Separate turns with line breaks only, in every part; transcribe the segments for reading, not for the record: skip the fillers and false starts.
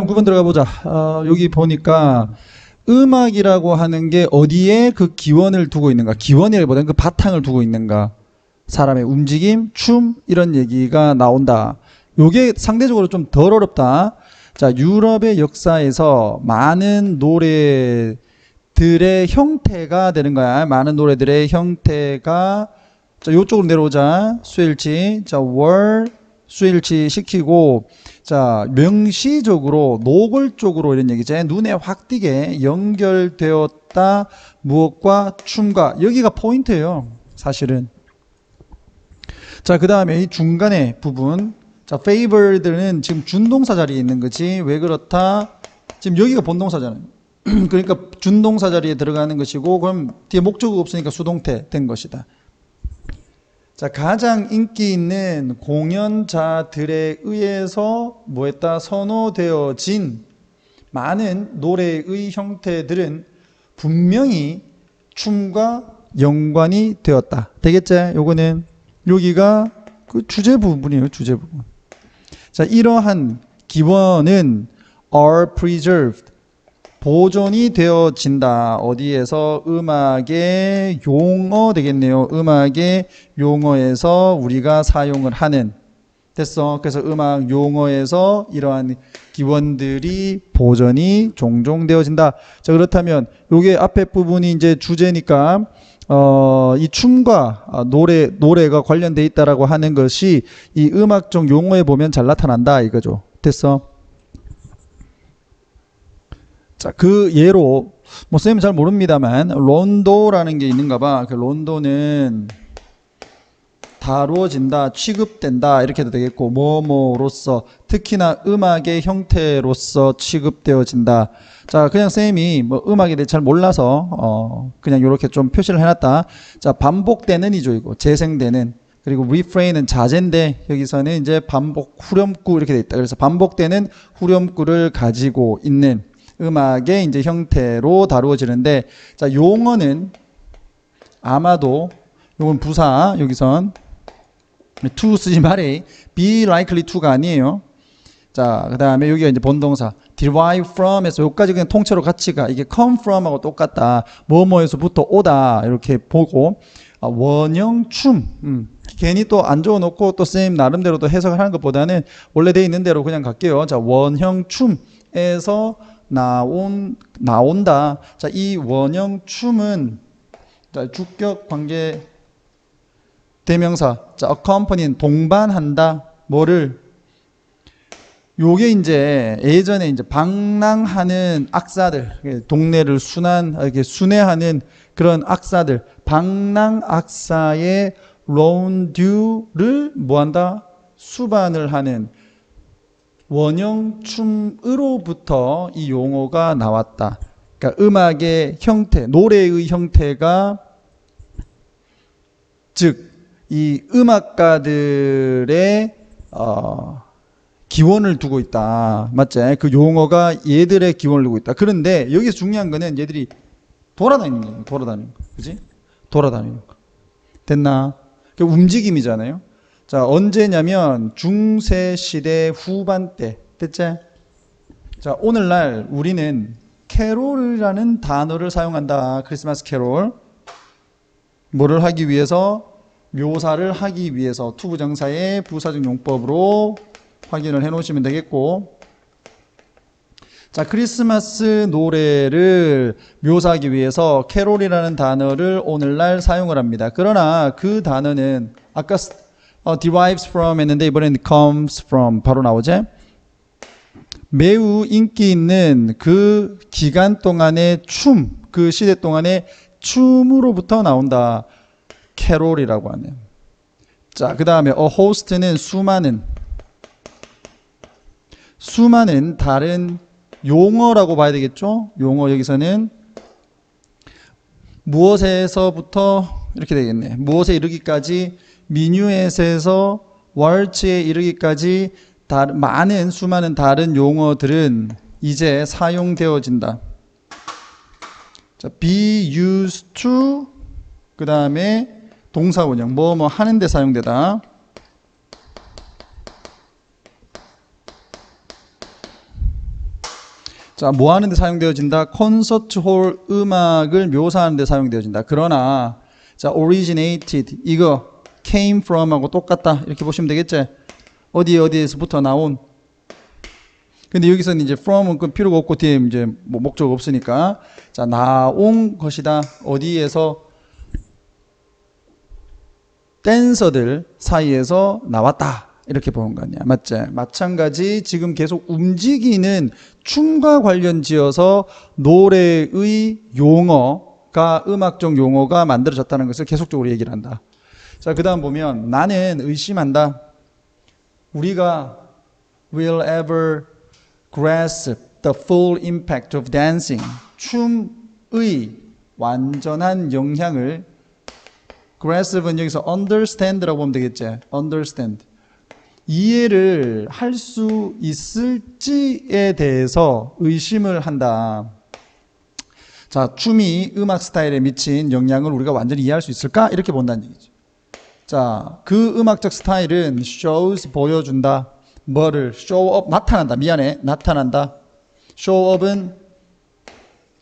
다음 9번 들어가 보자. 여기 보니까 음악이라고 하는 게 어디에 그 기원을 두고 있는가? 기원이라기보다는 그 바탕을 두고 있는가? 사람의 움직임, 춤 이런 얘기가 나온다. 요게 상대적으로 좀 덜 어렵다. 자, 유럽의 역사에서 많은 노래들의 형태가 되는 거야. 많은 노래들의 형태가 자, 요쪽으로 내려오자. 수일치. 자, 월 수일치 시키고 자, 명시적으로 노골적으로 이런 얘기죠. 눈에 확 띄게 연결되었다. 무엇과 춤과 여기가 포인트예요. 사실은. 자, 그 다음에 이 중간에 부분. 자, favored는 지금 준동사 자리에 있는 거지. 왜 그렇다? 지금 여기가 본동사잖아요. 그러니까 준동사 자리에 들어가는 것이고, 그럼 뒤에 목적어가 없으니까 수동태 된 것이다. 자, 가장 인기 있는 공연자들에 의해서 뭐했다? 선호되어진 많은 노래의 형태들은 분명히 춤과 연관이 되었다. 되겠지? 요거는 여기가 그 주제 부분이에요. 주제 부분. 자, 이러한 기원은 are preserved. 보존이 되어진다. 어디에서? 음악의 용어 되겠네요. 음악의 용어에서 우리가 사용을 하는. 됐어. 그래서 음악 용어에서 이러한 기원들이 보존이 종종 되어진다. 자, 그렇다면 요게 앞에 부분이 이제 주제니까 이 춤과 노래가 관련돼 있다라고 하는 것이 이 음악적 용어에 보면 잘 나타난다 이거죠. 됐어? 자, 그 예로 뭐 선생님 잘 모릅니다만 론도라는 게 있는가 봐. 그 론도는 다루어진다, 취급된다 이렇게 해도 되겠고 뭐뭐로서 특히나 음악의 형태로서 취급되어진다. 자, 그냥 쌤이 뭐 음악에 대해 잘 몰라서 그냥 이렇게 좀 표시를 해놨다. 자, 반복되는 이조이고 재생되는 그리고 refrain은 자제인데 여기서는 이제 반복 후렴구 이렇게 돼 있다. 그래서 반복되는 후렴구를 가지고 있는 음악의 이제 형태로 다루어지는데 자, 용어는 아마도 요건 부사 여기선 to 쓰지 말이 be likely to가 아니에요. 자, 그 다음에 여기가 이제 본동사 derive from 에서 여기까지 그냥 통째로 같이 가. 이게 come from 하고 똑같다. 뭐뭐에서부터 오다. 이렇게 보고 원형 춤. 괜히 또 안 적어놓고 또 쌤 나름대로 또 해석을 하는 것보다는 원래 돼 있는 대로 그냥 갈게요. 자, 원형 춤에서 나온다. 자, 이 원형 춤은 자, 주격 관계 대명사. 자, accompany 동반한다. 뭐를? 요게 이제 예전에 이제 방랑하는 악사들, 동네를 이렇게 순회하는 그런 악사들, 방랑 악사의 론듀를 뭐한다? 수반을 하는 원형 춤으로부터 이 용어가 나왔다. 그러니까 음악의 형태, 노래의 형태가 즉 이 음악가들의 기원을 두고 있다. 맞지? 그 용어가 얘들의 기원을 두고 있다. 그런데 여기서 중요한 거는 얘들이 돌아다니는 거예요. 돌아다니는 거. 그지? 돌아다니는 거. 됐나? 그 움직임이잖아요. 자, 언제냐면 중세 시대 후반 때. 됐지? 자, 오늘날 우리는 캐롤이라는 단어를 사용한다. 크리스마스 캐롤. 뭐를 하기 위해서? 묘사를 하기 위해서 투부정사의 부사적 용법으로 확인을 해 놓으시면 되겠고 자, 크리스마스 노래를 묘사하기 위해서 캐롤이라는 단어를 오늘날 사용을 합니다. 그러나 그 단어는 아까 derives from 했는데 이번에는 comes from 바로 나오죠. 매우 인기 있는 그 기간 동안의 춤, 그 시대 동안의 춤으로부터 나온다. 캐롤이라고 하네요. 자, 그 다음에 a host는 수많은 다른 용어라고 봐야 되겠죠? 용어 여기서는 무엇에서부터 이렇게 되겠네. 무엇에 이르기까지 미뉴엣에서 월츠에 이르기까지 수많은 다른 용어들은 이제 사용되어진다. 자, be used to 그 다음에 동사 원형 뭐뭐 하는데 사용되다. 자, 뭐 하는 데 사용되어진다? 콘서트 홀 음악을 묘사하는 데 사용되어진다. 그러나 자, originated 이거 came from 하고 똑같다. 이렇게 보시면 되겠지? 어디에서부터 나온. 근데 여기서는 이제 from은 그 필요가 없고 뒤에 이제 뭐 목적 없으니까 자, 나온 것이다. 어디에서? 댄서들 사이에서 나왔다. 이렇게 보는 거 아니야. 맞지? 마찬가지 지금 계속 움직이는 춤과 관련 지어서 노래의 용어가 음악적 용어가 만들어졌다는 것을 계속적으로 얘기를 한다. 자, 그 다음 보면 나는 의심한다. 우리가 will ever grasp the full impact of dancing. 춤의 완전한 영향을 grasp은 여기서 understand라고 보면 되겠지. understand. 이해를 할 수 있을지에 대해서 의심을 한다. 자, 춤이 음악 스타일에 미친 영향을 우리가 완전히 이해할 수 있을까? 이렇게 본다는 얘기죠. 자, 그 음악적 스타일은 shows 보여준다. 뭐를? show up 나타난다. 미안해. 나타난다. show up은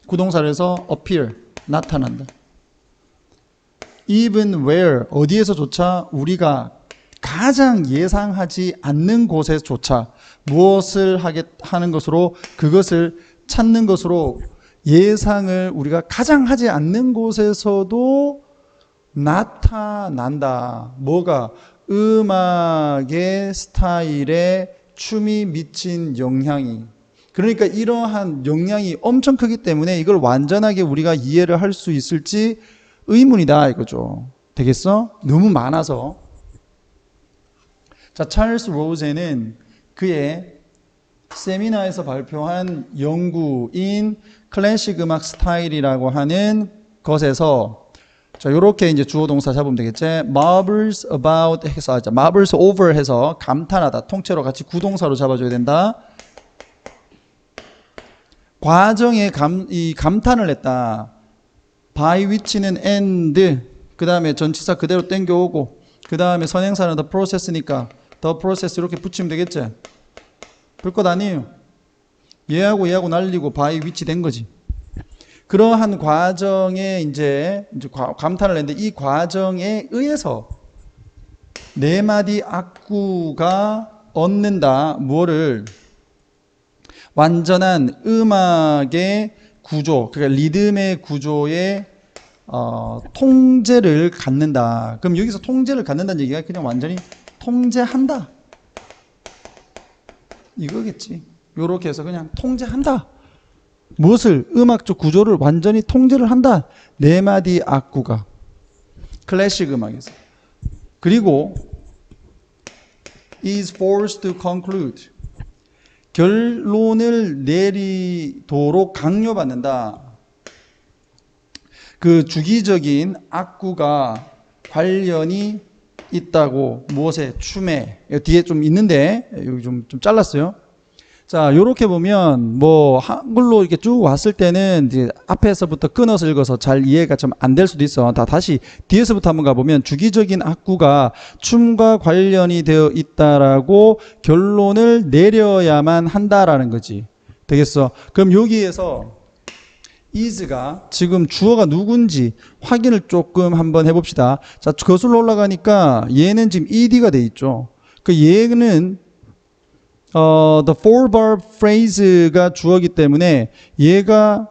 구동사를 해서 appear 나타난다. even where 어디에서조차 우리가 가장 예상하지 않는 곳에조차 무엇을 하는 것으로 그것을 찾는 것으로 예상을 우리가 가장 하지 않는 곳에서도 나타난다. 뭐가? 음악의 스타일에 춤이 미친 영향이. 그러니까 이러한 영향이 엄청 크기 때문에 이걸 완전하게 우리가 이해를 할 수 있을지 의문이다 이거죠. 되겠어? 너무 많아서. 자, 찰스 로제는 그의 세미나에서 발표한 연구인 클래식 음악 스타일이라고 하는 것에서 자, 요렇게 이제 주어 동사 잡으면 되겠지. marvels about 해서 하자. marvels over 해서 감탄하다. 통째로 같이 구동사로 잡아줘야 된다. 과정에 이 감탄을 했다. by which는 and, 그 다음에 전치사 그대로 땡겨오고, 그 다음에 선행사는 the process니까 the process 이렇게 붙이면 되겠지. 볼 것 아니에요. 얘하고 날리고 by which 된 거지. 그러한 과정에 이제 감탄을 했는데 이 과정에 의해서 네 마디 악구가 얻는다. 뭐를? 완전한 음악의 구조, 그러니까 리듬의 구조의 통제를 갖는다. 그럼 여기서 통제를 갖는다는 얘기가 그냥 완전히 통제한다. 이거겠지. 요렇게 해서 그냥 통제한다. 무엇을? 음악적 구조를 완전히 통제를 한다. 네 마디 악구가. 클래식 음악에서. 그리고 is forced to conclude. 결론을 내리도록 강요받는다. 그 주기적인 악구가 관련이 있다고. 무엇에? 춤에. 뒤에 좀 있는데 여기 좀 잘랐어요. 자, 요렇게 보면 뭐 한글로 이렇게 쭉 왔을 때는 이제 앞에서부터 끊어서 읽어서 잘 이해가 좀 안 될 수도 있어. 다시 뒤에서부터 한번 가보면 주기적인 악구가 춤과 관련이 되어 있다라고 결론을 내려야만 한다라는 거지. 되겠어? 그럼 여기에서 is가 지금 주어가 누군지 확인을 조금 한번 해봅시다. 자, 거슬러 올라가니까 얘는 지금 ed가 돼 있죠. 그 얘는 the four verb phrase가 주어기 때문에 얘가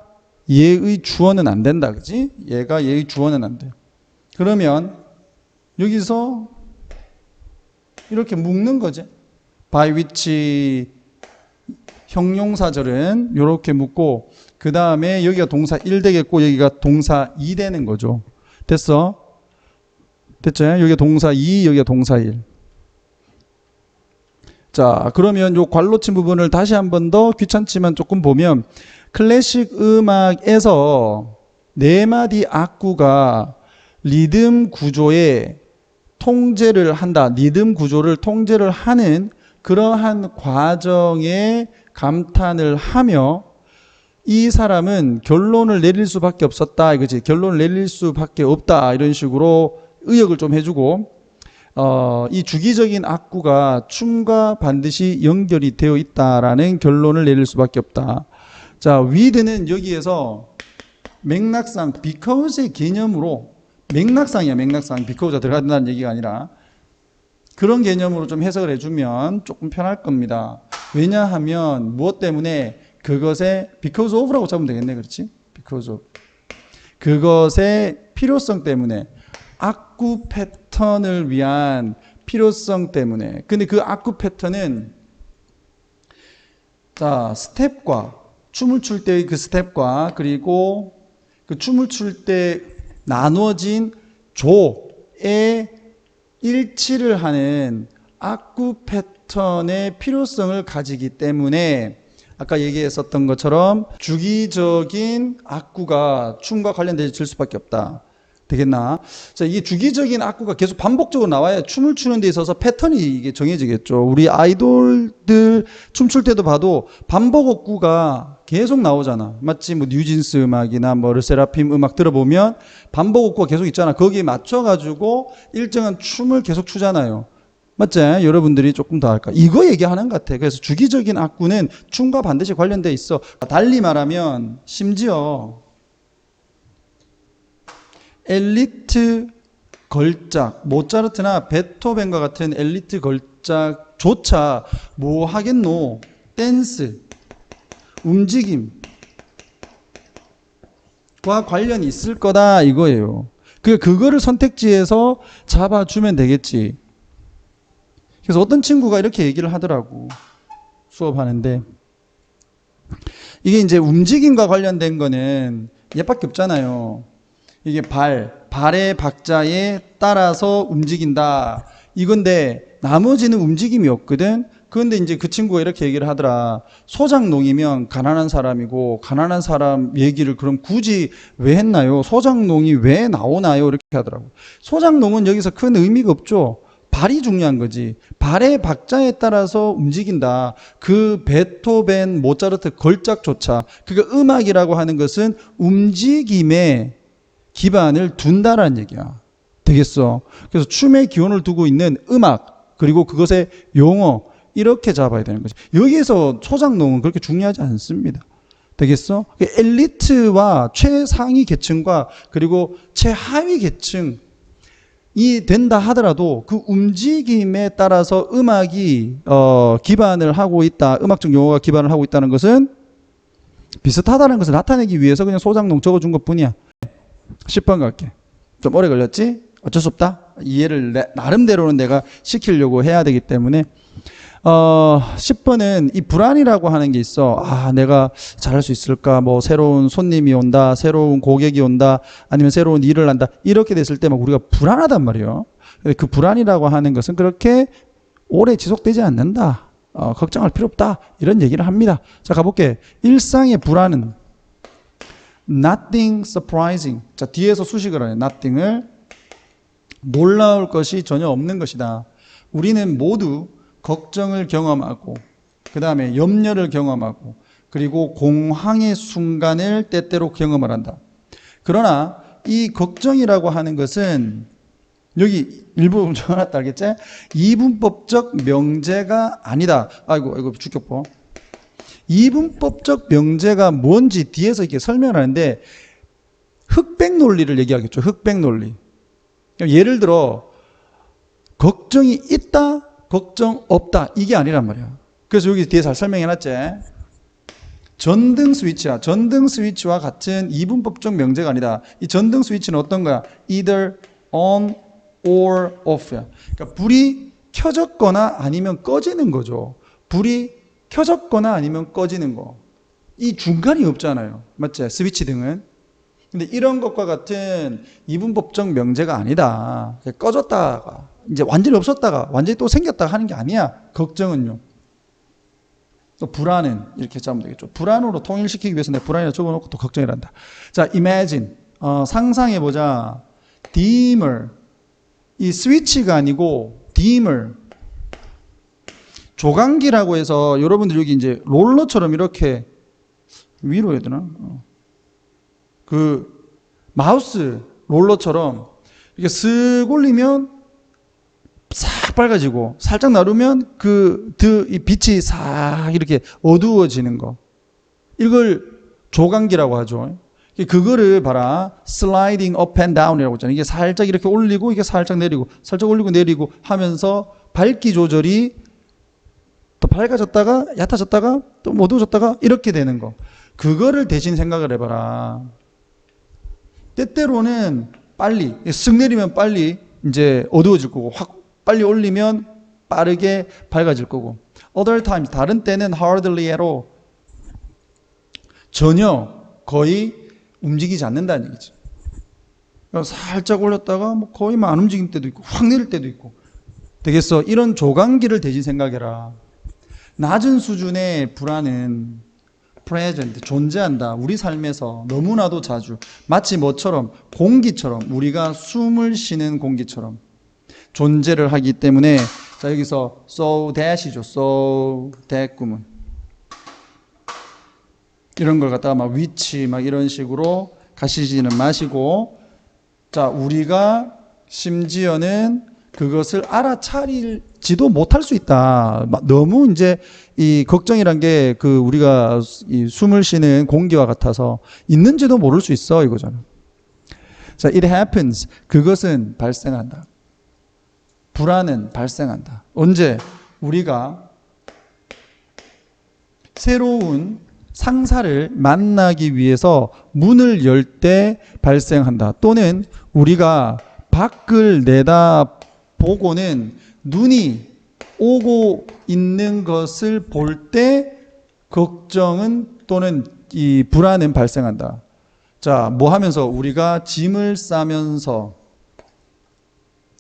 얘의 주어는 안 된다. 그지? 얘가 얘의 주어는 안 돼. 그러면 여기서 이렇게 묶는 거지. by which 형용사절은 이렇게 묶고 그 다음에 여기가 동사 1 되겠고 여기가 동사 2 되는 거죠. 됐어? 됐죠? 여기가 동사 2, 여기가 동사 1. 자, 그러면 요 괄로친 부분을 다시 한 번 더 귀찮지만 조금 보면 클래식 음악에서 네 마디 악구가 리듬 구조에 통제를 한다. 리듬 구조를 통제를 하는 그러한 과정에 감탄을 하며 이 사람은 결론을 내릴 수밖에 없었다. 이거지. 결론을 내릴 수밖에 없다. 이런 식으로 의역을 좀 해주고 이 주기적인 악구가 춤과 반드시 연결이 되어 있다라는 결론을 내릴 수밖에 없다. 자, with는 여기에서 맥락상 because의 개념으로 맥락상이야, 맥락상. because가 들어간다는 얘기가 아니라 그런 개념으로 좀 해석을 해주면 조금 편할 겁니다. 왜냐하면 무엇 때문에 그것의 because of라고 잡으면 되겠네, 그렇지? because of 그것의 필요성 때문에 악구 패턴을 위한 필요성 때문에. 근데 그 악구 패턴은 자 스텝과 춤을 출 때의 그 스텝과 그리고 그 춤을 출 때 나누어진 조의 일치를 하는 악구 패턴의 필요성을 가지기 때문에 아까 얘기했었던 것처럼 주기적인 악구가 춤과 관련될 수밖에 없다. 되겠나? 자, 이게 주기적인 악구가 계속 반복적으로 나와야 춤을 추는 데 있어서 패턴이 이게 정해지겠죠. 우리 아이돌들 춤출 때도 봐도 반복 악구가 계속 나오잖아. 맞지? 뭐 뉴진스 음악이나 뭐 르세라핌 음악 들어보면 반복 악구가 계속 있잖아. 거기에 맞춰가지고 일정한 춤을 계속 추잖아요. 맞지? 여러분들이 조금 더 할까? 이거 얘기하는 것 같아. 그래서 주기적인 악구는 춤과 반드시 관련돼 있어. 달리 말하면 심지어 엘리트 걸작, 모차르트나 베토벤과 같은 엘리트 걸작조차 뭐 하겠노? 댄스, 움직임과 관련이 있을 거다 이거예요. 그거를 선택지에서 잡아주면 되겠지. 그래서 어떤 친구가 이렇게 얘기를 하더라고. 수업하는데. 이게 이제 움직임과 관련된 거는 얘밖에 없잖아요. 이게 발의 박자에 따라서 움직인다. 이건데 나머지는 움직임이 없거든. 그런데 이제 그 친구가 이렇게 얘기를 하더라. 소장농이면 가난한 사람이고 가난한 사람 얘기를 그럼 굳이 왜 했나요? 소장농이 왜 나오나요? 이렇게 하더라고. 소장농은 여기서 큰 의미가 없죠. 발이 중요한 거지. 발의 박자에 따라서 움직인다. 그 베토벤, 모차르트 걸작조차 그러니까 음악이라고 하는 것은 움직임에 기반을 둔다라는 얘기야. 되겠어? 그래서 춤의 기원을 두고 있는 음악 그리고 그것의 용어 이렇게 잡아야 되는 거지. 여기에서 소장농은 그렇게 중요하지 않습니다. 되겠어? 엘리트와 최상위 계층과 그리고 최하위 계층이 된다 하더라도 그 움직임에 따라서 음악이 기반을 하고 있다. 음악적 용어가 기반을 하고 있다는 것은 비슷하다는 것을 나타내기 위해서 그냥 소장농 적어준 것뿐이야. 10번 갈게. 좀 오래 걸렸지? 어쩔 수 없다. 이해를 나름대로는 내가 시키려고 해야 되기 때문에 10번은 이 불안이라고 하는 게 있어. 아, 내가 잘할 수 있을까? 뭐 새로운 손님이 온다, 새로운 고객이 온다, 아니면 새로운 일을 한다. 이렇게 됐을 때 막 우리가 불안하단 말이에요. 그 불안이라고 하는 것은 그렇게 오래 지속되지 않는다. 걱정할 필요 없다. 이런 얘기를 합니다. 자, 가볼게. 일상의 불안은 Nothing surprising. 자, 뒤에서 수식을 하네. Nothing을 놀라울 것이 전혀 없는 것이다. 우리는 모두 걱정을 경험하고 그 다음에 염려를 경험하고 그리고 공황의 순간을 때때로 경험을 한다. 그러나 이 걱정이라고 하는 것은 여기 일부 적어놨다 알겠지? 이분법적 명제가 아니다. 아이고 주격보. 이분법적 명제가 뭔지 뒤에서 이렇게 설명을 하는데 흑백 논리를 얘기하겠죠. 흑백 논리. 예를 들어 걱정이 있다, 걱정 없다 이게 아니란 말이야. 그래서 여기 뒤에 잘 설명해놨지. 전등 스위치야. 전등 스위치와 같은 이분법적 명제가 아니다. 이 전등 스위치는 어떤 거야? Either on or off야. 그러니까 불이 켜졌거나 아니면 꺼지는 거죠. 불이 켜졌거나 아니면 꺼지는 거. 이 중간이 없잖아요. 맞지? 스위치 등은. 근데 이런 것과 같은 이분법적 명제가 아니다. 꺼졌다가 이제 완전히 없었다가 완전히 또 생겼다가 하는 게 아니야. 걱정은요. 또 불안은 이렇게 잡으면 되겠죠. 불안으로 통일시키기 위해서 내가 불안이라 적어놓고 또 걱정이란다. 자, imagine. 상상해보자. dimmer. 이 스위치가 아니고 dimmer. 조강기라고 해서 여러분들 여기 이제 롤러처럼 이렇게 위로 해야 되나? 그 마우스 롤러처럼 이렇게 쓱 올리면 싹 밝아지고 살짝 나르면 이 빛이 싹 이렇게 어두워지는 거. 이걸 조간기라고 하죠. 그거를 봐라. sliding up and down이라고 했잖아요. 이게 살짝 이렇게 올리고 이게 살짝 내리고 살짝 올리고 내리고 하면서 밝기 조절이 또 밝아졌다가 얕아졌다가 또 어두워졌다가 이렇게 되는 거. 그거를 대신 생각을 해봐라. 때때로는 빨리 쓱 내리면 빨리 이제 어두워질 거고 확 빨리 올리면 빠르게 밝아질 거고 other times 다른 때는 hardly at all 전혀 거의 움직이지 않는다는 얘기죠. 살짝 올렸다가 뭐 거의 안 움직일 때도 있고 확 내릴 때도 있고 되겠어. 이런 조간기를 대신 생각해라. 낮은 수준의 불안은 present, 존재한다. 우리 삶에서 너무나도 자주 마치 뭐처럼 공기처럼 우리가 숨을 쉬는 공기처럼 존재를 하기 때문에 자 여기서 so that이죠. so that 구문 이런 걸 갖다가 막 which 막 이런 식으로 가시지는 마시고 자 우리가 심지어는 그것을 알아차릴지도 못할 수 있다. 너무 이제 이 걱정이란 게 그 우리가 이 숨을 쉬는 공기와 같아서 있는지도 모를 수 있어 이거잖아. 자, it happens. 그것은 발생한다. 불안은 발생한다. 언제? 우리가 새로운 상사를 만나기 위해서 문을 열 때 발생한다. 또는 우리가 밖을 내다보고는 눈이 오고 있는 것을 볼 때 걱정은 또는 이 불안은 발생한다. 자, 뭐 하면서 우리가 짐을 싸면서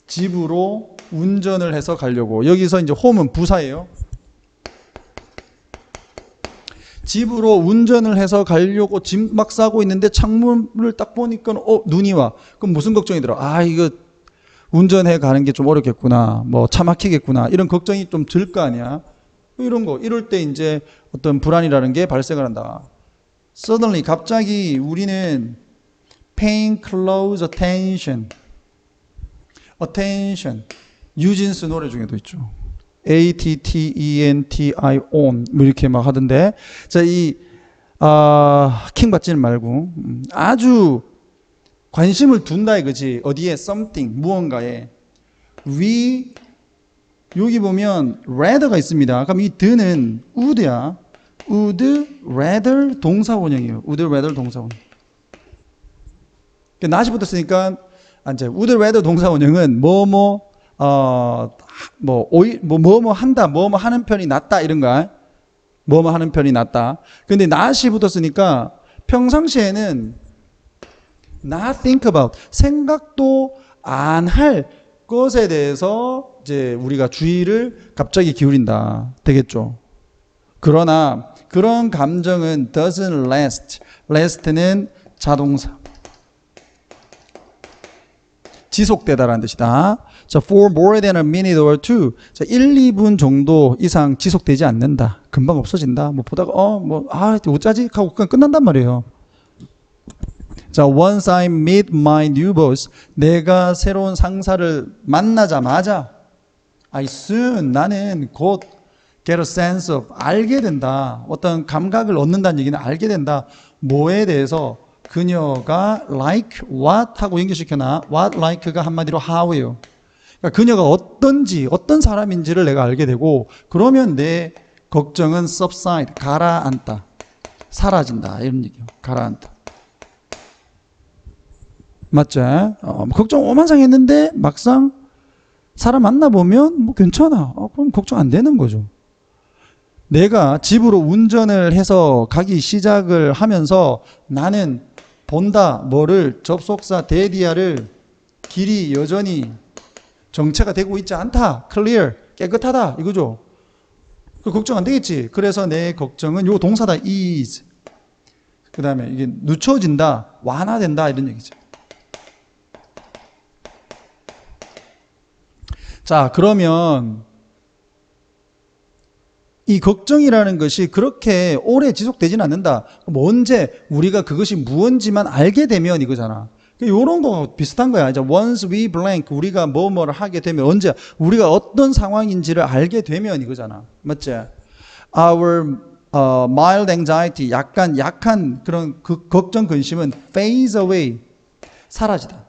집으로 운전을 해서 가려고. 여기서 이제 홈은 부사예요. 집으로 운전을 해서 가려고 짐 막 싸고 있는데 창문을 딱 보니까 눈이 와. 그럼 무슨 걱정이 들어? 아, 이거 운전해 가는 게 좀 어렵겠구나. 뭐 차 막히겠구나. 이런 걱정이 좀 들 거 아니야. 이런 거. 이럴 때 이제 어떤 불안이라는 게 발생을 한다. Suddenly 갑자기 우리는 paying close attention. attention. 뉴진스 노래 중에도 있죠. attention 뭐 이렇게 막 하던데. 자, 이 킹 받지는 말고 아주 관심을 둔다 이거지. 어디에? something, 무언가에. we, 여기 보면 rather가 있습니다. 그럼 이 the는 would야. would, rather 동사원형이에요. would, rather 동사원형. not이 붙었으니까 이제 would, rather 동사원형은 뭐뭐 한다, 뭐뭐 하는 편이 낫다 이런 거. 뭐뭐 하는 편이 낫다. 근데 not이 붙었으니까 평상시에는 not think about, 생각도 안 할 것에 대해서 이제 우리가 주의를 갑자기 기울인다. 되겠죠. 그러나 그런 감정은 doesn't last. last는 자동사. 지속되다라는 뜻이다. 자, for more than a minute or two. 자, 1, 2분 정도 이상 지속되지 않는다. 금방 없어진다. 뭐 보다가 어쩌지 하고 그냥 끝난단 말이에요. 자, once I meet my new boss. 내가 새로운 상사를 만나자마자 I soon, 나는 곧 get a sense of, 알게 된다. 어떤 감각을 얻는다는 얘기는 알게 된다. 뭐에 대해서? 그녀가 like what 하고 연결시켜놔. what like가 한마디로 how예요. 그러니까 그녀가 어떤지, 어떤 사람인지를 내가 알게 되고, 그러면 내 걱정은 subside, 가라앉다. 사라진다. 이런 얘기예요. 가라앉다. 맞죠? 걱정 오만상했는데 막상 사람 만나보면 뭐 괜찮아. 그럼 걱정 안 되는 거죠. 내가 집으로 운전을 해서 가기 시작을 하면서 나는 본다. 뭐를? 접속사 데디아를 길이 여전히 정체가 되고 있지 않다. clear, 깨끗하다. 이거죠. 그 걱정 안 되겠지. 그래서 내 걱정은 요 동사다. is. 그 다음에 이게 늦춰진다. 완화된다. 이런 얘기죠. 자, 그러면 이 걱정이라는 것이 그렇게 오래 지속되지는 않는다. 그럼 언제 우리가 그것이 무언지만 알게 되면 이거잖아. 이런 거 비슷한 거야. 이제 once we blank, 우리가 뭐뭐를 하게 되면 언제 우리가 어떤 상황인지를 알게 되면 이거잖아. 맞지? Our mild anxiety, 약한 그런 그 걱정, 근심은 fades away, 사라지다.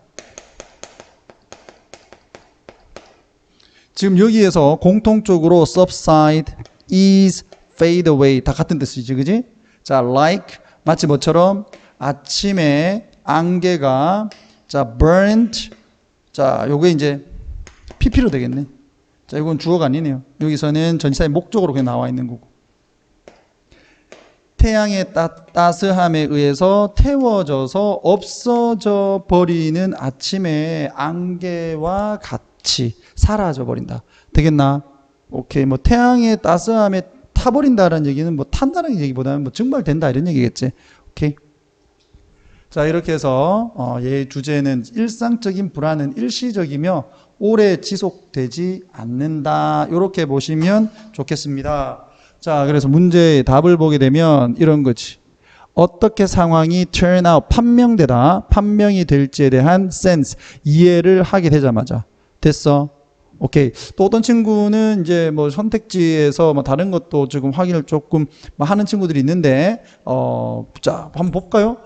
지금 여기에서 공통적으로 subside, ease, fade away 다 같은 뜻이지, 그지? 자, like, 마치 뭐처럼 아침에 안개가, 자, burnt, 자, 요게 이제 PP로 되겠네. 자, 이건 주어가 아니네요. 여기서는 전치사의 목적으로 그냥 나와 있는 거고. 태양의 따스함에 의해서 태워져서 없어져 버리는 아침의 안개와 같이 사라져 버린다. 되겠나? 오케이. 뭐 태양의 따스함에 타버린다라는 얘기는 뭐 탄다는 얘기보다는 뭐 증발된다 이런 얘기겠지. 오케이. 자, 이렇게 해서 얘의 주제는 일상적인 불안은 일시적이며 오래 지속되지 않는다. 이렇게 보시면 좋겠습니다. 자, 그래서 문제의 답을 보게 되면 이런 거지. 어떻게 상황이 turn out, 판명이 될지에 대한 sense, 이해를 하게 되자마자 됐어. 오케이. 또 어떤 친구는 이제 뭐 선택지에서 뭐 다른 것도 지금 확인을 조금 하는 친구들이 있는데, 자, 한번 볼까요?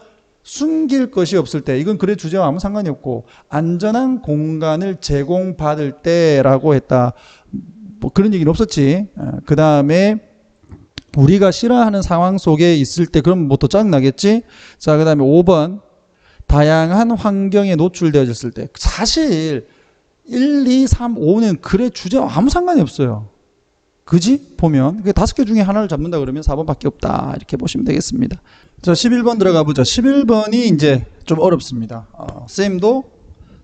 숨길 것이 없을 때, 이건 글의 주제와 아무 상관이 없고, 안전한 공간을 제공받을 때라고 했다. 뭐 그런 얘기는 없었지. 그 다음에 우리가 싫어하는 상황 속에 있을 때 그럼 뭐 더 짜증나겠지? 자, 그 다음에 5번. 다양한 환경에 노출되어졌을 때. 사실 1, 2, 3, 5는 글의 주제와 아무 상관이 없어요. 그지? 보면. 5개 중에 하나를 잡는다 그러면 4번밖에 없다. 이렇게 보시면 되겠습니다. 자, 11번 들어가 보죠. 11번이 이제 좀 어렵습니다. 쌤도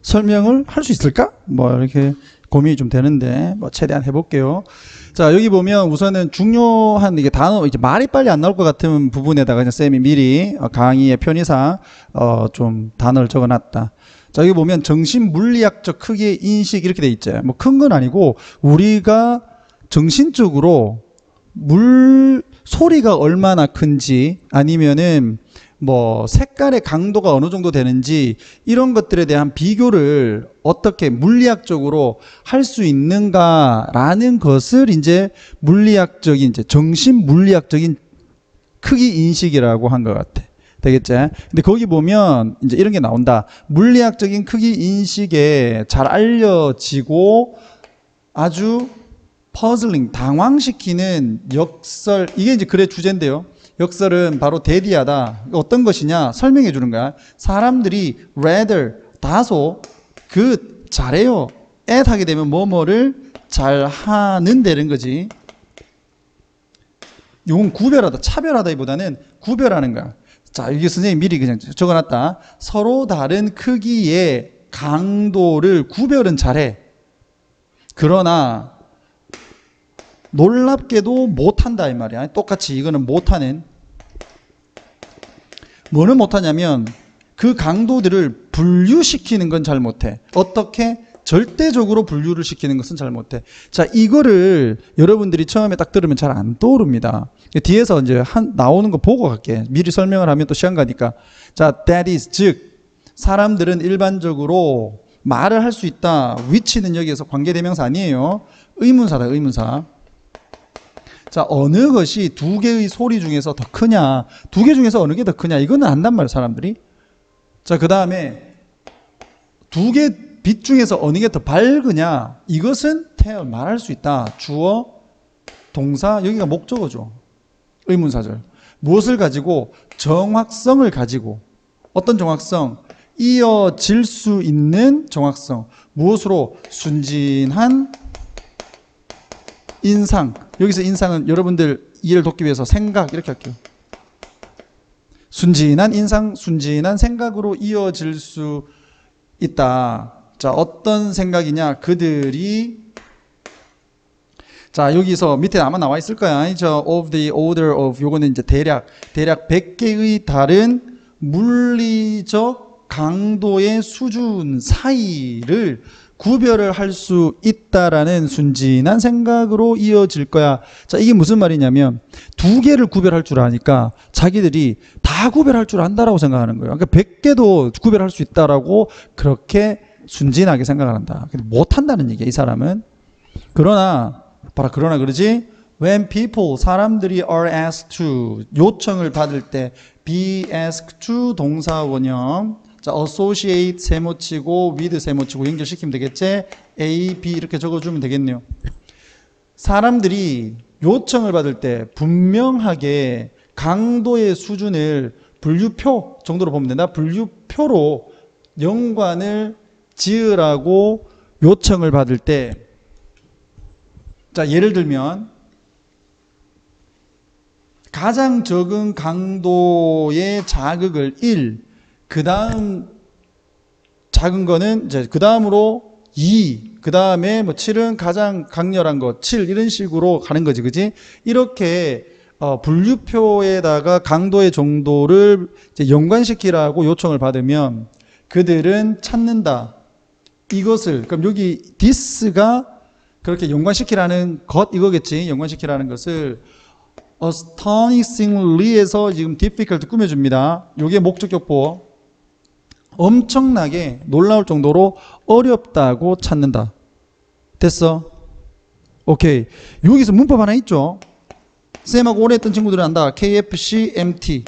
설명을 할 수 있을까? 뭐 이렇게 고민이 좀 되는데 뭐 최대한 해볼게요. 자, 여기 보면 우선은 중요한 이게 단어, 이제 말이 빨리 안 나올 것 같은 부분에다가 그냥 쌤이 미리 강의의 편의상 좀 단어를 적어놨다. 자, 여기 보면 정신 물리학적 크기의 인식 이렇게 돼 있죠. 뭐 큰 건 아니고 우리가 정신적으로 소리가 얼마나 큰지 아니면은 뭐 색깔의 강도가 어느 정도 되는지 이런 것들에 대한 비교를 어떻게 물리학적으로 할 수 있는가라는 것을 이제 물리학적인 이제 정신 물리학적인 크기 인식이라고 한 것 같아. 되겠지? 근데 거기 보면 이제 이런 게 나온다. 물리학적인 크기 인식에 잘 알려지고 아주 퍼즐링, 당황시키는 역설, 이게 이제 글의 주제인데요. 역설은 바로 대디하다. 어떤 것이냐? 설명해 주는 거야. 사람들이 rather, 다소, good, 잘해요. at 하게 되면 뭐뭐를 잘하는 되는 거지. 이건 구별하다, 차별하다기보다는 구별하는 거야. 자, 이게 선생님이 미리 그냥 적어놨다. 서로 다른 크기의 강도를 구별은 잘해. 그러나 놀랍게도 못한다 이 말이야. 똑같이 이거는 못하는. 뭐는 못하냐면 그 강도들을 분류시키는 건 잘 못해. 어떻게? 절대적으로 분류를 시키는 것은 잘 못해. 자, 이거를 여러분들이 처음에 딱 들으면 잘 안 떠오릅니다. 뒤에서 이제 나오는 거 보고 갈게. 미리 설명을 하면 또 시간 가니까. 자, that is, 즉 사람들은 일반적으로 말을 할 수 있다. 위치는 여기에서 관계대명사 아니에요. 의문사다, 의문사. 자, 어느 것이 두 개의 소리 중에서 더 크냐, 두 개 중에서 어느 게 더 크냐, 이거는 안단 말이에요, 사람들이. 자, 그 다음에 두 개 빛 중에서 어느 게 더 밝으냐, 이것은 말할 수 있다. 주어, 동사, 여기가 목적어죠. 의문사절. 무엇을 가지고? 정확성을 가지고. 어떤 정확성? 이어질 수 있는 정확성. 무엇으로? 순진한 인상. 여기서 인상은 여러분들 이해를 돕기 위해서 생각 이렇게 할게요. 순진한 인상, 순진한 생각으로 이어질 수 있다. 자, 어떤 생각이냐? 그들이, 자, 여기서 밑에 아마 나와 있을 거야. of the order of, 요거는 이제 대략 100개의 다른 물리적 강도의 수준 사이를 구별을 할 수 있다라는 순진한 생각으로 이어질 거야. 자, 이게 무슨 말이냐면 두 개를 구별할 줄 아니까 자기들이 다 구별할 줄 안다라고 생각하는 거예요. 그러니까 100개도 구별할 수 있다라고 그렇게 순진하게 생각을 한다. 근데 못 한다는 얘기야, 이 사람은. 그러나 봐라, 그러나 그러지 When people, 사람들이 are asked to, 요청을 받을 때 be asked to 동사 원형. 자, associate 세모치고 with 세모치고 연결시키면 되겠지? A, B 이렇게 적어주면 되겠네요. 사람들이 요청을 받을 때 분명하게 강도의 수준을 분류표 정도로 보면 된다. 분류표로 연관을 지으라고 요청을 받을 때, 자, 예를 들면 가장 적은 강도의 자극을 1, 그 다음 작은 거는 이제 그 다음으로 2, 그 다음에 뭐 7은 가장 강렬한 거 7 이런 식으로 가는 거지, 그지? 이렇게 분류표에다가 강도의 정도를 이제 연관시키라고 요청을 받으면 그들은 찾는다. 이것을 그럼 여기 this가 그렇게 연관시키라는 것 이거겠지. 연관시키라는 것을 astonishingly에서 지금 difficult 꾸며줍니다. 이게 목적격 보어. 엄청나게 놀라울 정도로 어렵다고 찾는다. 됐어? 오케이. 여기서 문법 하나 있죠? 쌤하고 오래 했던 친구들은 안다. KFC, MT.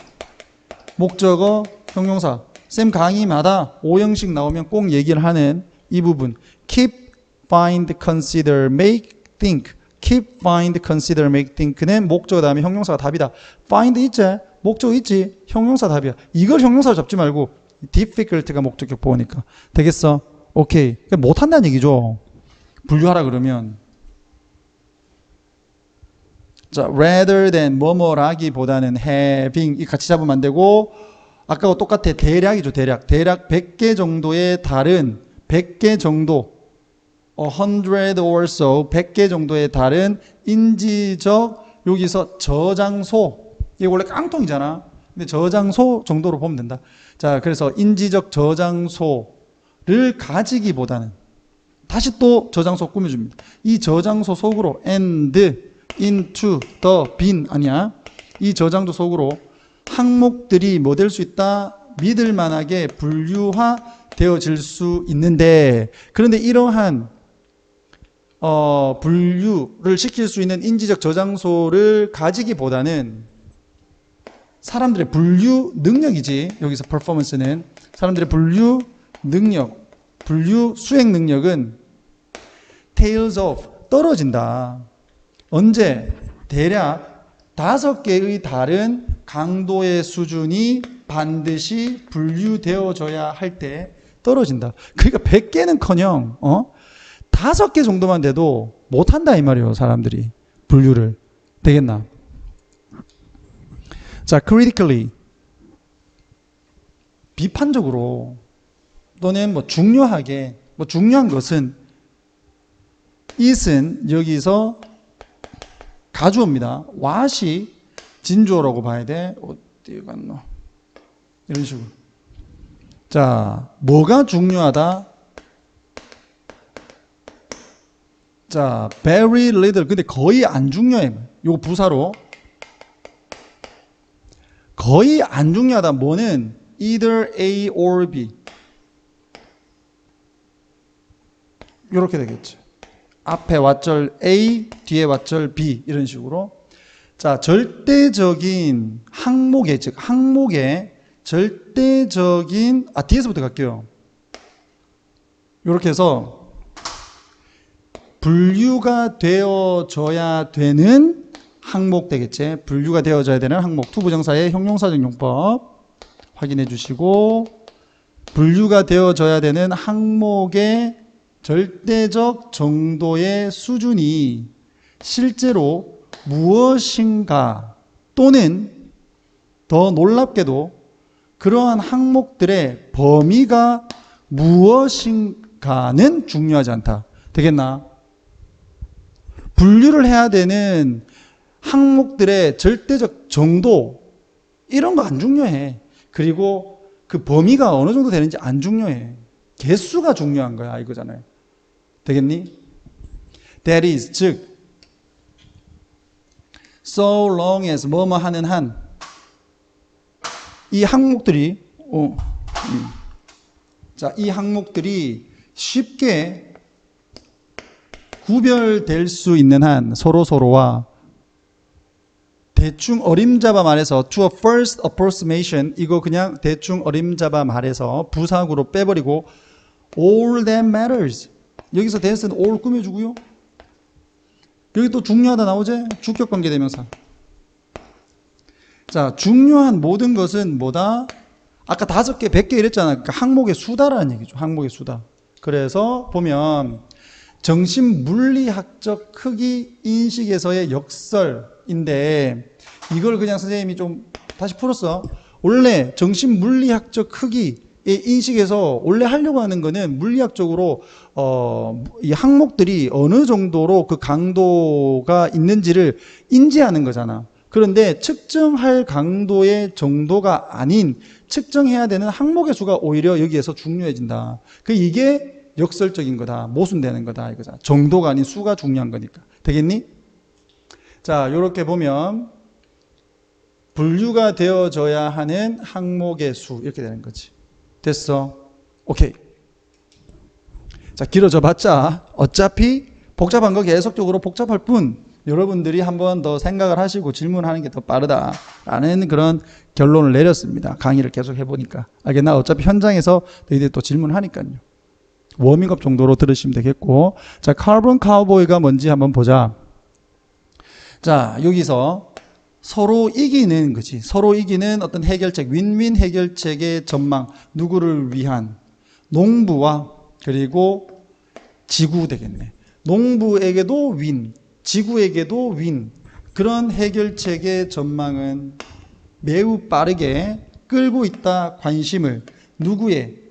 목적어, 형용사. 쌤 강의마다 5형식 나오면 꼭 얘기를 하는 이 부분. keep, find, consider, make, think. keep, find, consider, make, think는 목적어 다음에 형용사가 답이다. find 있지? 목적어 있지? 형용사 답이야. 이걸 형용사로 잡지 말고 difficult가 목적격 보니까 되겠어? 오케이. 그러니까 못한다는 얘기죠. 분류하라 그러면. 자, rather than 뭐뭐라기보다는 having 이 같이 잡으면 안 되고 아까와 똑같아. 대략이죠. 대략 100개 정도의 다른 100개 정도 100 or so 100개 정도의 다른 인지적 여기서 저장소 이게 원래 깡통이잖아. 근데 저장소 정도로 보면 된다. 자, 그래서 인지적 저장소를 가지기보다는 다시 또 저장소 꾸며줍니다. 이 저장소 속으로 and into the bin 아니야. 이 저장소 속으로 항목들이 뭐 될 수 있다? 믿을 만하게 분류화 되어질 수 있는데 그런데 이러한 분류를 시킬 수 있는 인지적 저장소를 가지기보다는 사람들의 분류 능력이지. 여기서 performance는 사람들의 분류 능력, 분류 수행 능력은 tails off 떨어진다. 언제? 대략 5개의 다른 강도의 수준이 반드시 분류되어져야 할 때 떨어진다. 그러니까 100개는커녕 5개 정도만 돼도 못한다 이 말이에요. 사람들이 분류를. 되겠나? 자, critically 비판적으로 또는 뭐 중요하게 중요한 것은 it은 여기서 가주어입니다. what이 진주어라고 봐야 돼. 어디 갔노? 이런 식으로. 자, 뭐가 중요하다? 자, very little. 근데 거의 안 중요해. 요거 부사로. 거의 안 중요하다. 뭐는 either A or B. 이렇게 되겠죠. 앞에 왓절 A, 뒤에 왓절 B 이런 식으로. 자, 절대적인 항목의 즉 항목의 절대적인 뒤에서부터 갈게요. 이렇게 해서 분류가 되어져야 되는 항목 되겠지. 분류가 되어져야 되는 항목. 투부정사의 형용사적 용법 확인해 주시고 분류가 되어져야 되는 항목의 절대적 정도의 수준이 실제로 무엇인가 또는 더 놀랍게도 그러한 항목들의 범위가 무엇인가는 중요하지 않다. 되겠나? 분류를 해야 되는 항목들의 절대적 정도 이런 거 안 중요해. 그리고 그 범위가 어느 정도 되는지 안 중요해. 개수가 중요한 거야 이거잖아요. 되겠니? That is, 즉 so long as 뭐뭐 하는 한 이 항목들이 자, 이 항목들이 쉽게 구별될 수 있는 한 서로서로와 대충 어림잡아 말해서 to a first approximation 이거 그냥 대충 어림잡아 말해서 부사구로 빼버리고 all that matters 여기서 that은 all 꾸며주고요. 여기 또 중요하다 나오지? 주격관계대명사. 자, 중요한 모든 것은 뭐다? 아까 5개, 100개 이랬잖아. 그러니까 항목의 수다라는 얘기죠. 항목의 수다. 그래서 보면 정신물리학적 크기 인식에서의 역설인데 이걸 그냥 선생님이 좀 다시 풀었어. 원래 정신물리학적 크기의 인식에서 원래 하려고 하는 거는 물리학적으로 이 항목들이 어느 정도로 그 강도가 있는지를 인지하는 거잖아. 그런데 측정할 강도의 정도가 아닌 측정해야 되는 항목의 수가 오히려 여기에서 중요해진다. 이게 역설적인 거다. 모순되는 거다. 이거잖아. 정도가 아닌 수가 중요한 거니까. 되겠니? 자, 요렇게 보면 분류가 되어져야 하는 항목의 수 이렇게 되는 거지. 됐어? 오케이. 자, 길어져 봤자 어차피 복잡한 거 계속적으로 복잡할 뿐 여러분들이 한 번 더 생각을 하시고 질문하는 게 더 빠르다라는 그런 결론을 내렸습니다. 강의를 계속 해보니까. 알겠나? 어차피 현장에서 너희들이 또 질문하니까요. 워밍업 정도로 들으시면 되겠고. 자, 카본 카우보이가 뭔지 한번 보자. 자, 여기서 서로 이기는 거지. 서로 이기는 어떤 해결책, 윈윈 해결책의 전망. 누구를 위한? 농부와 그리고 지구 되겠네. 농부에게도 윈, 지구에게도 윈. 그런 해결책의 전망은 매우 빠르게 끌고 있다. 관심을. 누구의?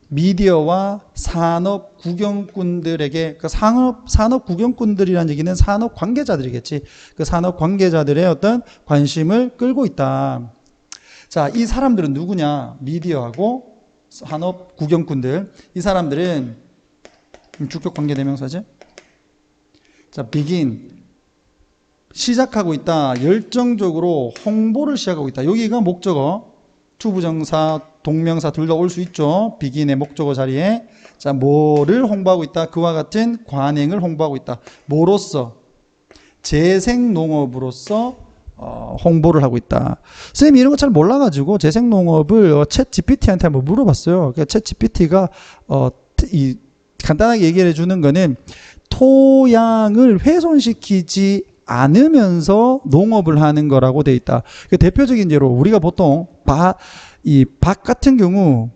미디어와 산업 구경꾼들에게, 그 산업 구경꾼들이라는 얘기는 산업 관계자들이겠지. 그 산업 관계자들의 어떤 관심을 끌고 있다. 자, 이 사람들은 누구냐? 미디어하고 산업 구경꾼들. 이 사람들은 주격 관계대명사지. 자, begin. 시작하고 있다. 열정적으로 홍보를 시작하고 있다. 여기가 목적어. 투부정사, 동명사 둘 다 올 수 있죠. begin의 목적어 자리에. 자, 뭐를 홍보하고 있다? 그와 같은 관행을 홍보하고 있다. 뭐로써? 재생농업으로서 홍보를 하고 있다. 선생님이 이런 거 잘 몰라가지고 재생농업을 챗 GPT한테 한번 물어봤어요. 그러니까 챗 GPT가 간단하게 얘기를 해주는 거는 토양을 훼손시키지 않으면서 농업을 하는 거라고 돼 있다. 그 대표적인 예로 우리가 보통 밭 같은 경우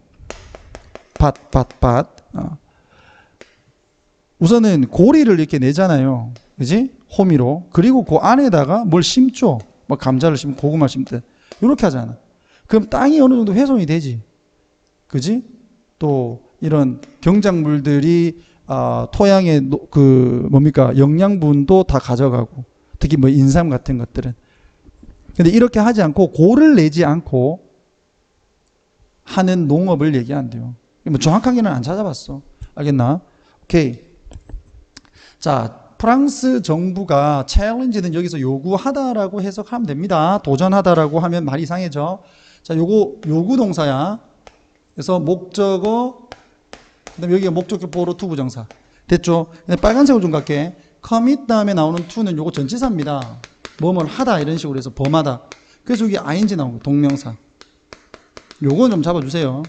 우선은 고리를 이렇게 내잖아요. 그지? 호미로. 그리고 그 안에다가 뭘 심죠. 뭐 감자를 심고 고구마를 심든 이렇게 하잖아. 그럼 땅이 어느 정도 훼손이 되지. 그지? 또 이런 경작물들이 토양의 영양분도 다 가져가고 특히 뭐 인삼 같은 것들은. 근데 이렇게 하지 않고 고를 내지 않고 하는 농업을 얘기한대요. 뭐 정확하게는 안 찾아봤어. 알겠나? 오케이. 자, 프랑스 정부가 챌린지는 여기서 요구하다라고 해석하면 됩니다. 도전하다라고 하면 말이 이상해져. 자, 요거 요구 동사야. 그래서 목적어, 그다음에 여기가 목적격 보로 투부정사. 됐죠? 근데 빨간색으로 좀 갈게. commit 다음에 나오는 to는 요거 전치사입니다. 뭐뭘 하다 이런 식으로 해서 범하다. 그래서 여기 ing 나온 거 동명사. 요거 좀 잡아주세요.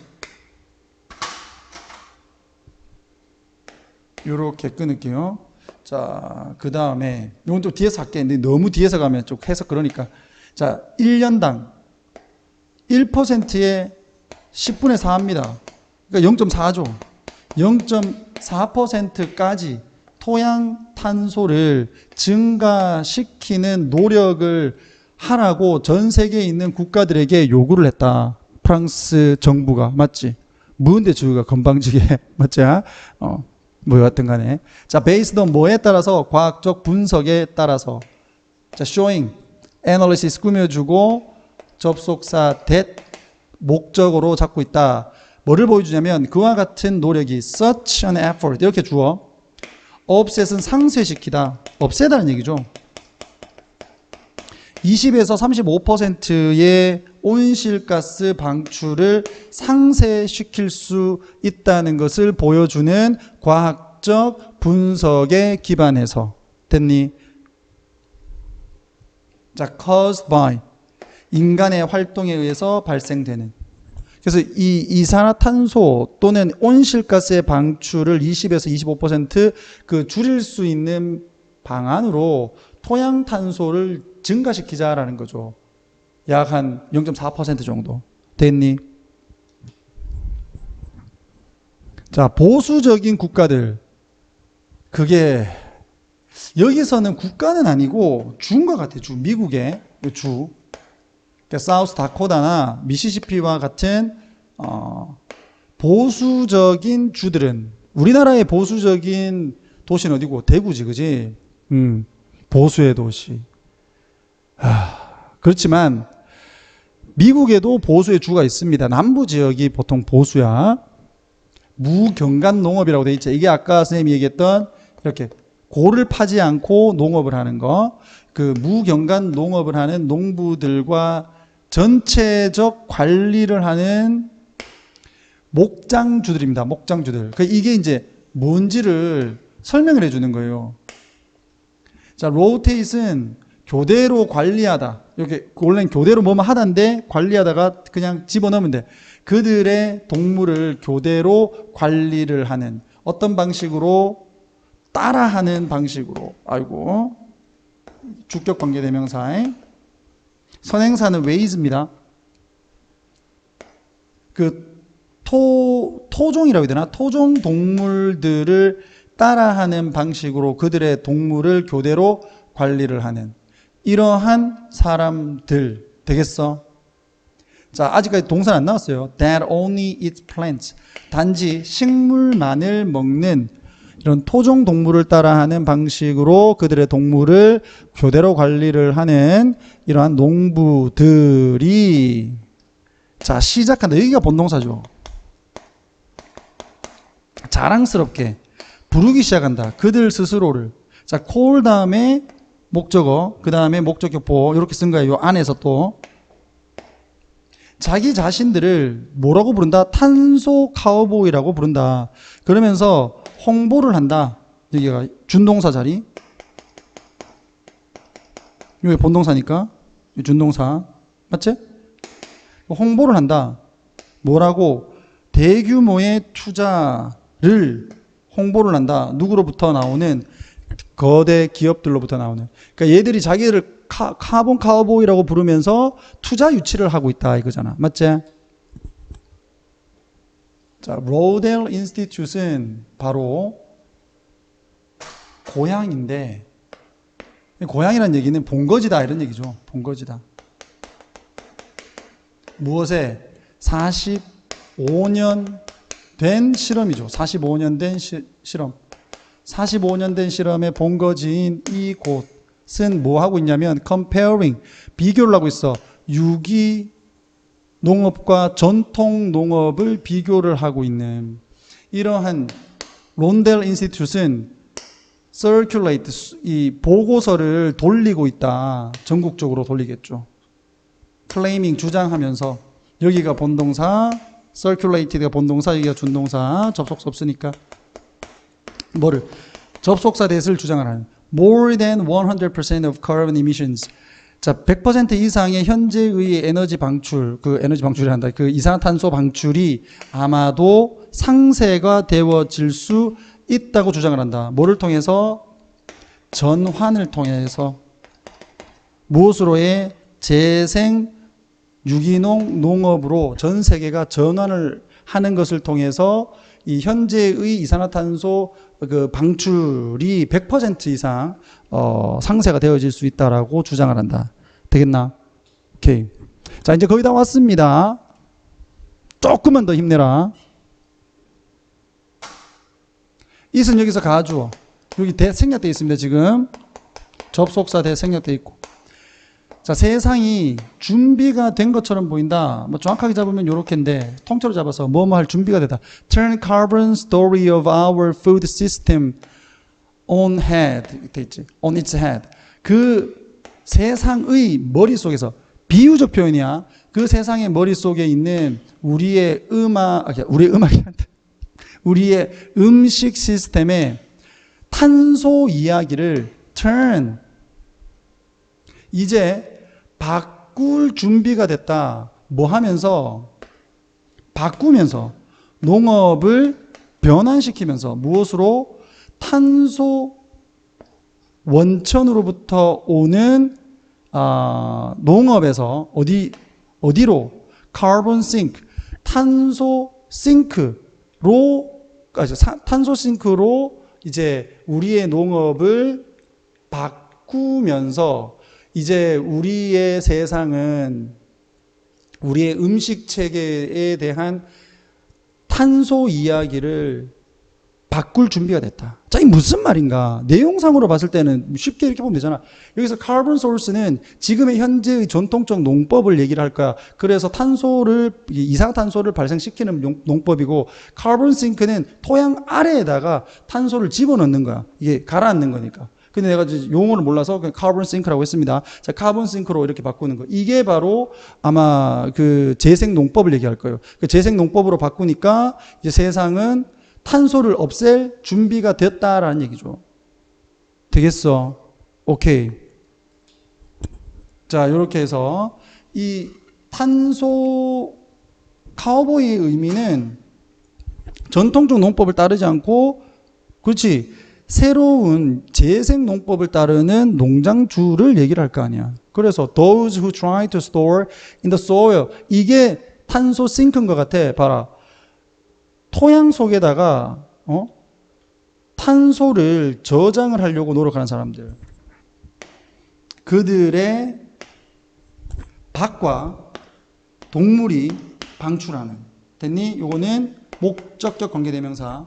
요렇게 끊을게요. 자, 그 다음에 요건 좀 뒤에서 할게. 근데 너무 뒤에서 가면 좀 해석 그러니까. 자, 1년당 1%의 10분의 4입니다. 그러니까 0.4죠. 0.4%까지 토양 탄소를 증가시키는 노력을 하라고 전 세계에 있는 국가들에게 요구를 했다. 프랑스 정부가. 맞지? 무은대 주가 건방지게. 맞지? 뭐 여하튼 간에. 자, based on 뭐에 따라서? 과학적 분석에 따라서. 자, showing, analysis 꾸며주고 접속사 that 목적으로 잡고 있다. 뭐를 보여주냐면 그와 같은 노력이 such an effort 이렇게 주어. offset은 상쇄시키다. 없애다는 얘기죠. 20에서 35%의 온실가스 방출을 상쇄시킬 수 있다는 것을 보여주는 과학적 분석에 기반해서. 됐니? 자, caused by. 인간의 활동에 의해서 발생되는. 그래서 이 이산화탄소 또는 온실가스의 방출을 20에서 25% 줄일 수 있는 방안으로 토양탄소를 증가시키자라는 거죠. 약 한 0.4% 정도. 됐니? 자, 보수적인 국가들. 그게 여기서는 국가는 아니고 주인 것 같아요. 주. 미국의 주. 그러니까 사우스 다코타나 미시시피와 같은 보수적인 주들은 우리나라의 보수적인 도시는 어디고? 대구지, 그지? 보수의 도시. 그렇지만 미국에도 보수의 주가 있습니다. 남부 지역이 보통 보수야. 무경관 농업이라고 돼 있죠. 이게 아까 선생님이 얘기했던 이렇게 고를 파지 않고 농업을 하는 거. 그 무경관 농업을 하는 농부들과 전체적 관리를 하는 목장주들입니다. 목장주들. 이게 이제 뭔지를 설명을 해주는 거예요. 자, 로테이트는 교대로 관리하다. 이렇게 원래는 교대로 뭐뭐 하다인데 관리하다가 그냥 집어넣으면 돼. 그들의 동물을 교대로 관리를 하는 어떤 방식으로? 따라하는 방식으로. 아이고. 주격 관계 대명사에 선행사는 ways입니다. 토종이라고 해야 되나? 토종 동물들을 따라하는 방식으로 그들의 동물을 교대로 관리를 하는 이러한 사람들 되겠어? 자, 아직까지 동사는 안 나왔어요. That only eats plants. 단지 식물만을 먹는 이런 토종 동물을 따라하는 방식으로 그들의 동물을 교대로 관리를 하는 이러한 농부들이 자, 시작한다. 여기가 본동사죠. 자랑스럽게 부르기 시작한다. 그들 스스로를. 자, call 다음에 목적어, 그 다음에 목적격보 이렇게 쓴 거예요. 요 안에서 또 자기 자신들을 뭐라고 부른다? 탄소 카우보이라고 부른다. 그러면서 홍보를 한다. 여기가 준동사 자리. 이게 본동사니까 준동사 맞지? 홍보를 한다. 뭐라고? 대규모의 투자를 홍보를 한다. 누구로부터 나오는? 거대 기업들로부터 나오는. 그러니까 얘들이 자기를 카본 카우보이라고 부르면서 투자 유치를 하고 있다 이거잖아. 맞지? 자, 로델 인스티튜트는 바로 고향인데, 고향이라는 얘기는 본거지다 이런 얘기죠. 본거지다. 무엇에? 45년 된 실험이죠. 45년 된 실험. 45년 된 실험의 본거지인 이곳은 뭐 하고 있냐면 comparing, 비교를 하고 있어. 유기 농업과 전통 농업을 비교를 하고 있는 이러한 론델 인스티튜트는 circulate, 이 보고서를 돌리고 있다. 전국적으로 돌리겠죠. claiming, 주장하면서 여기가 본동사, circulated가 본동사, 여기가 준동사, 접속사 없으니까 뭐를? 접속사 대수를 주장을 하는 more than 100% of carbon emissions. 자, 100% 이상의 현재의 에너지 방출, 그 에너지 방출을 한다. 그 이산화탄소 방출이 아마도 상쇄가 되어질 수 있다고 주장을 한다. 뭐를 통해서? 전환을 통해서. 무엇으로의? 재생 유기농 농업으로 전 세계가 전환을 하는 것을 통해서 이 현재의 이산화탄소 그 방출이 100% 이상 상쇄가 되어질 수 있다라고 주장을 한다. 되겠나? 오케이. 자, 이제 거의 다 왔습니다. 조금만 더 힘내라. it은 여기서 가주어. 여기 대 생략되어 있습니다. 지금 접속사 대 생략되어 있고. 자, 세상이 준비가 된 것처럼 보인다. 뭐 정확하게 잡으면 요렇게인데 통째로 잡아서 뭐뭐 할 준비가 되다. Turn carbon story of our food system on head. 돼 있지. On its head. 그 세상의 머릿속에서 비유적 표현이야. 그 세상의 머릿속에 있는 우리의 우리의 음식 시스템의 탄소 이야기를 turn 이제 바꿀 준비가 됐다. 뭐 하면서? 바꾸면서 농업을 변환시키면서 무엇으로? 탄소 원천으로부터 오는 농업에서 어디로? 카본 싱크, 탄소 싱크로 이제 우리의 농업을 바꾸면서 이제 우리의 세상은 우리의 음식 체계에 대한 탄소 이야기를 바꿀 준비가 됐다. 자, 이 무슨 말인가? 내용상으로 봤을 때는 쉽게 이렇게 보면 되잖아. 여기서 카본 소스는 지금의 현재의 전통적 농법을 얘기를 할 거야. 그래서 이산화탄소를 발생시키는 농법이고, 카본 싱크는 토양 아래에다가 탄소를 집어넣는 거야. 이게 가라앉는 거니까. 근데 내가 용어를 몰라서 그냥 카본 싱크라고 했습니다. 자, 카본 싱크로 이렇게 바꾸는 거. 이게 바로 아마 그 재생 농법을 얘기할 거예요. 그 재생 농법으로 바꾸니까 이제 세상은 탄소를 없앨 준비가 됐다라는 얘기죠. 되겠어? 오케이. 자, 이렇게 해서 이 탄소 카우보이의 의미는 전통적 농법을 따르지 않고, 그렇지, 새로운 재생 농법을 따르는 농장주를 얘기를 할 거 아니야. 그래서 those who try to store in the soil, 이게 탄소 싱크인 것 같아. 봐라. 토양 속에다가 탄소를 저장을 하려고 노력하는 사람들, 그들의 밖과 동물이 방출하는, 됐니? 요거는 목적격 관계대명사.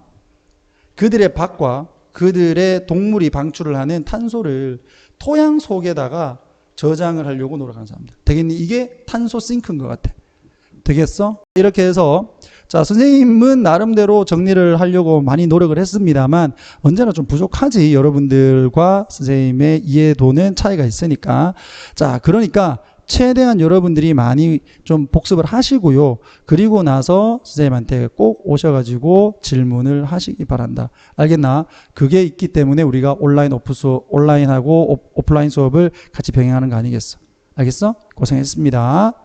그들의 밖과 그들의 동물이 방출을 하는 탄소를 토양 속에다가 저장을 하려고 노력하는 사람들, 되겠니? 이게 탄소 싱크인 것 같아. 되겠어? 이렇게 해서, 자, 선생님은 나름대로 정리를 하려고 많이 노력을 했습니다만 언제나 좀 부족하지. 여러분들과 선생님의 이해도는 차이가 있으니까. 자, 그러니까 최대한 여러분들이 많이 좀 복습을 하시고요. 그리고 나서 선생님한테 꼭 오셔가지고 질문을 하시기 바란다. 알겠나? 그게 있기 때문에 우리가 온라인하고 오프라인 수업을 같이 병행하는 거 아니겠어? 알겠어? 고생했습니다.